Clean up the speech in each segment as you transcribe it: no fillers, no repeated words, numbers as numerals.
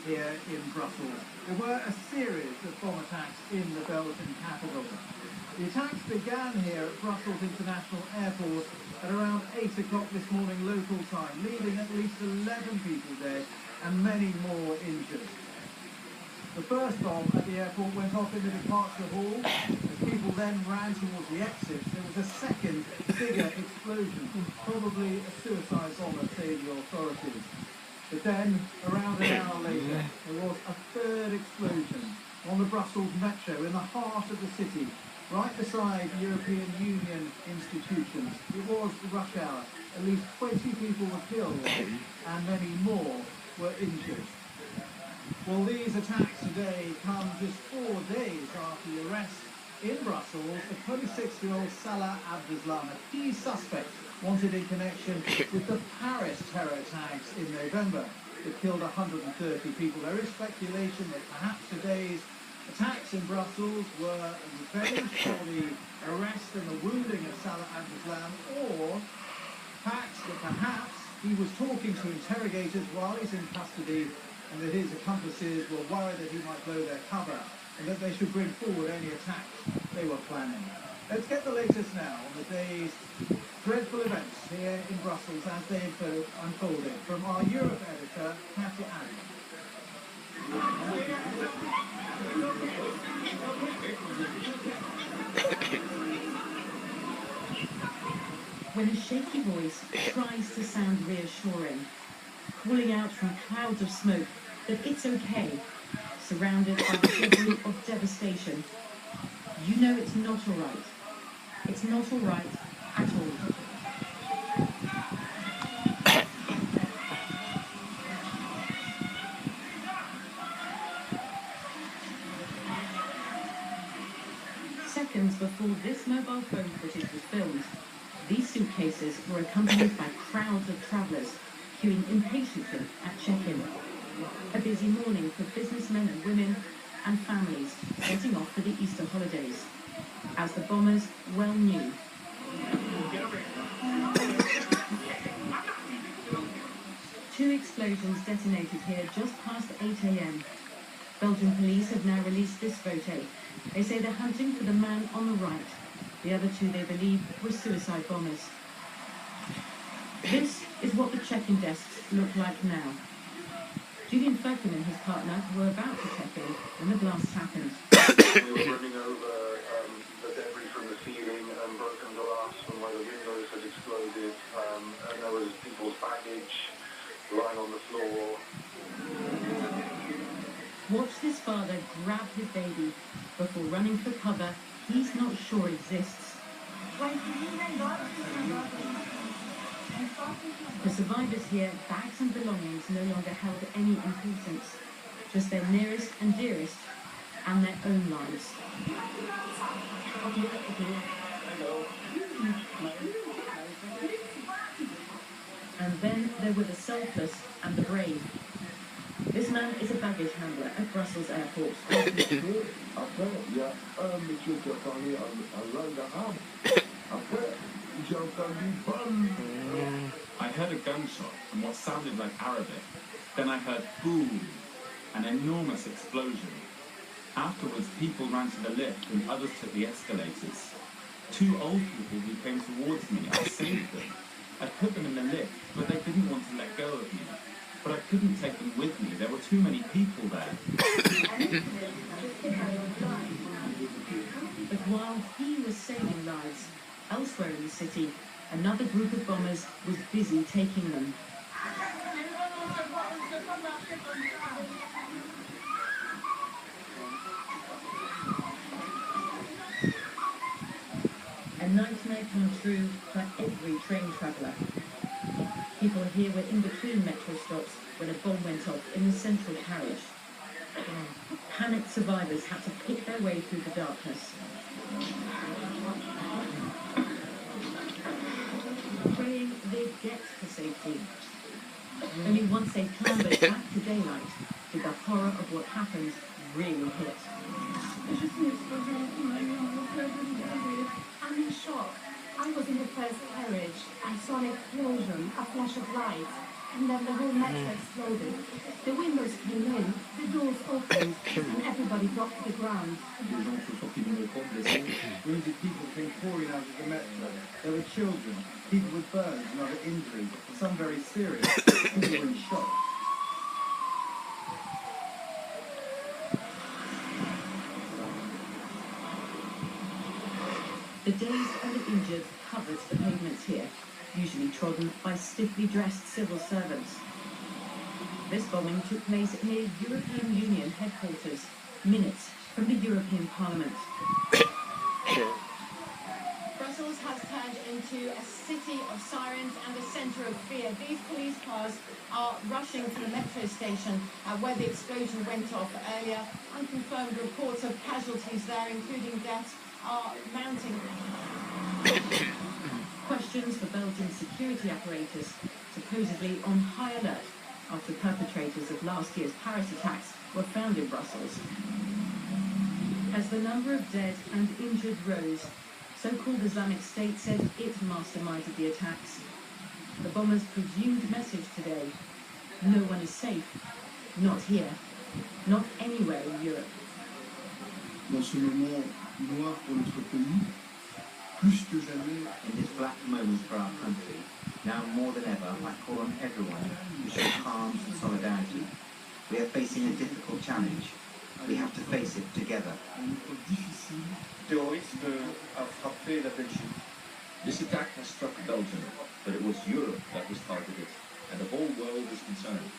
here in Brussels. There were a series of bomb attacks in the Belgian capital. The attacks began here at Brussels International Airport at around 8 o'clock this morning local time, leaving at least 11 people dead and many more injured. The first bomb at the airport went off in the departure hall. As people then ran towards the exits, there was a second, bigger explosion, probably a suicide bomber, say the authorities. But then, around an hour later, there was a third explosion on the Brussels metro in the heart of the city, right beside European Union institutions. It was rush hour. At least 20 people were killed and many more were injured. Well, these attacks today come just 4 days after the arrest in Brussels of 26-year-old Salah Abdeslam, a key suspect wanted in connection with the Paris terror attacks in November that killed 130 people. There is speculation that perhaps today's attacks in Brussels were a revenge for the arrest and the wounding of Salah Abdeslam, or facts that perhaps he was talking to interrogators while he's in custody and that his accomplices were worried that he might blow their cover and that they should bring forward any attacks they were planning. Let's get the latest now on the day's dreadful events here in Brussels as they unfolded from our Europe editor, Katya Allen. When a shaky voice tries to sound reassuring, calling out from clouds of smoke that it's okay, surrounded by the debris of devastation, you know it's not all right. It's not all right at all. Seconds before this mobile phone footage was filmed, these suitcases were accompanied by crowds of travellers queuing impatiently at check-in. A busy morning for businessmen and women and families setting off for the Easter holidays, as the bombers well knew. 2 explosions detonated here just past 8 a.m. Belgian police have now released this photo. They say they're hunting for the man on the right. The other 2 they believe were suicide bombers. This is what the check-in desks look like now. Julian Ferkin and his partner were about to check in when the blast happened. We were running over the debris from the ceiling and broken glass from where the windows had exploded, and there was people's baggage lying on the floor. Watch this father grab his baby before running for cover he's not sure exists. For survivors here, bags and belongings no longer held any importance, just their nearest and dearest and their own lives. And then there were the selfless and the brave. This man is a baggage handler at Brussels Airport. I heard a gunshot and what sounded like Arabic. Then I heard boom, an enormous explosion. Afterwards, people ran to the lift and others took the escalators. 2 old people who came towards me, I saved them. I put them in the lift, but they didn't want to let go of me. But I couldn't take them with me. There were too many people there. But while he was saving lives, elsewhere in the city, another group of bombers was busy taking them. A nightmare come true for every train traveller. People here were in between metro stops when a bomb went off in the central carriage. Panicked survivors had to pick their way through the darkness. Praying they'd get to safety. Only once they clambered back to daylight did the horror of what happened really hit. I'm in shock. I was in the first carriage. I saw an explosion, a flash of light, and then the whole metro exploded. The windows came And then the doors opened and everybody dropped to the ground. Les gens se sont sortis du métro blessés. Wounded people came pouring out of the metro. There were children, people with burns and other injuries, some very serious. People were in shock. The dazed and the injured covered the pavements here, usually trodden by stiffly dressed civil servants. This bombing took place near European Union headquarters, minutes from the European Parliament. Brussels has turned into a city of sirens and a centre of fear. These police cars are rushing to the metro station where the explosion went off earlier. Unconfirmed reports of casualties there, including deaths, are mounting. Questions for Belgium's security apparatus, supposedly on high alert after perpetrators of last year's Paris attacks were found in Brussels. As the number of dead and injured rose, so-called Islamic State said it masterminded the attacks. The bombers' presumed message today: no one is safe, not here, not anywhere in Europe. Dans ce moment noir pour notre pays, plus que jamais, in this black moment for our country, now more than ever, I call on everyone to show calm and solidarity. We are facing a difficult challenge. We have to face it together. une époque difficile, terroriste a frappé la Belgique. This attack has struck Belgium, but it was Europe that was targeted, and the whole world is concerned.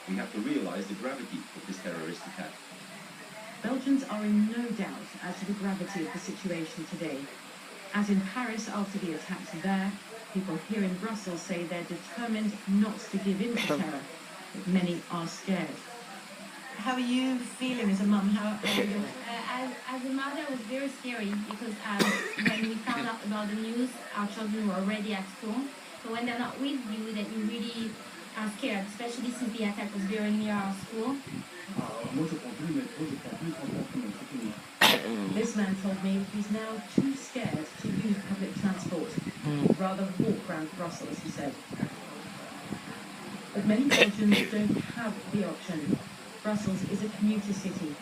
We have to realize the gravity of this terrorist attack. Belgians are in no doubt as to the gravity of the situation today. As in Paris after the attacks there, people here in Brussels say they're determined not to give in to terror, but many are scared. How are you feeling as a mum? How are you? As a mother, it was very scary because when we found out about the news, our children were already at school. So when they're not with you, that you really are scared, especially since the attack was very near our school. moi je prends plus le métro, je prends plus le transport commun, c'est fini. This man told me he's now too scared to use public transport. He'd rather walk around Brussels, he said. But many Belgians don't have the option. Brussels is a commuter city.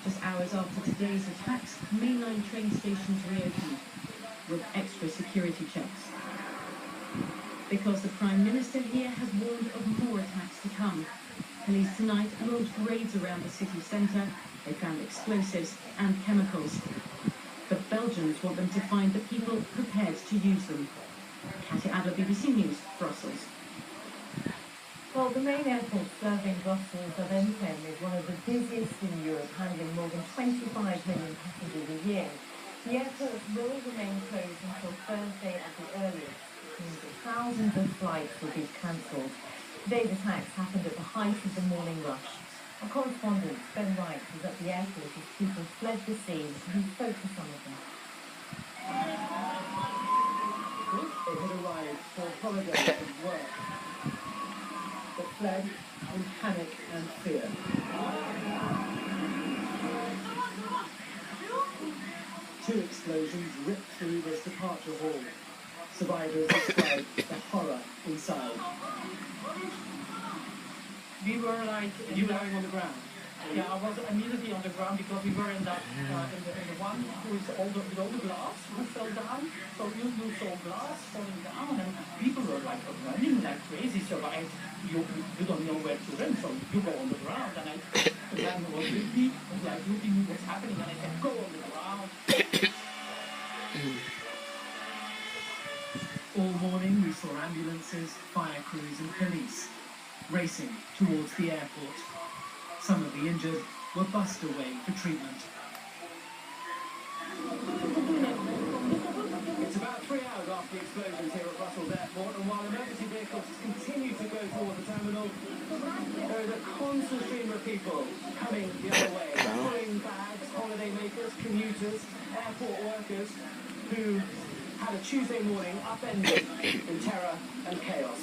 Just hours after today's attacks, mainline train stations reopened with extra security checks. Because the Prime Minister here has warned of more attacks to come. Police tonight launched raids around the city centre. They found explosives and chemicals. But Belgians want them to find the people prepared to use them. Katia Adler, BBC News, Brussels. Well, the main airport serving Brussels of Entem is one of the busiest in Europe, handling more than 25 million passengers a year. The airport will remain closed until Thursday at the earliest, which means that thousands of flights will be cancelled. Today's attacks happened at the height of the morning rush. Our correspondent, Ben Wright, was at the airport as people fled the scene, and he spoke to some of them. They had arrived for holidays and work, but fled in panic and fear. Two explosions ripped through this departure hall. Survivors described the horror inside. We were like You were lying on the ground. yeah, I was immediately on the ground because we were in that in the one who is with all the glass who fell down. So you saw glass falling down and people were like running like crazy. So you don't know where to run, so you go on the ground. And the man who was with me was like looking what's happening, and I said go on the ground. All morning we saw ambulances, fire crews and police racing towards the airport. Some of the injured were bussed away for treatment. It's about 3 hours after the explosions here at Brussels Airport, and while emergency vehicles continue to go toward the terminal, there is a constant stream of people coming the other way, carrying bags, holiday makers, commuters, airport workers, who had a Tuesday morning upended in terror and chaos.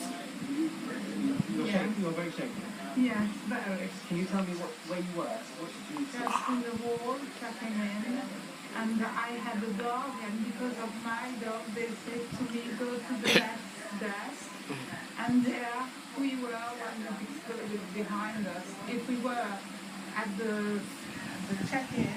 You're shaking, you're very shaky. Yeah, very. Can you tell me where you were? What did you see? Just in the wall, checking in, and I had a dog, and because of my dog, they said to me, go to the left desk, And there we were when it exploded behind us. If we were at the check-in